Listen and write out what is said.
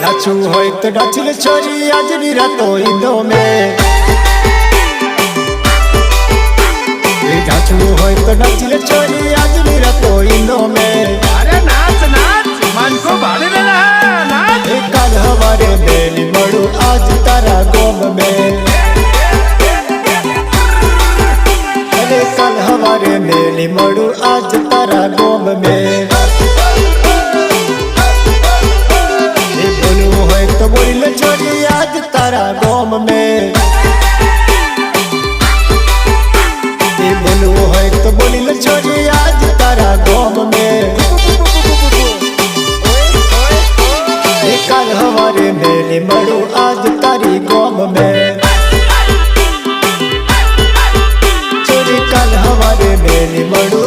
नाचू होय तो नाचिल छोरी आज निरातो इंदो में नाचू होय तो नाचिल छोरी आज निरातो इंदो में। अरे नाच नाच मन को भाड़े लेना है नाच। कल हमारे मेली मड़ू आज तारा गोम में। अरे कल हमारे मेली मड़ू आज तारा गोम में। बोलू होय तो बोल छोरी आज तारा गोम में। बोलू होय तो बोल छोरी आज तारा गोम में। कल हमारे मेली मड़ू आज तारी गोम में। छोरी कल हमारे मेली मड़ू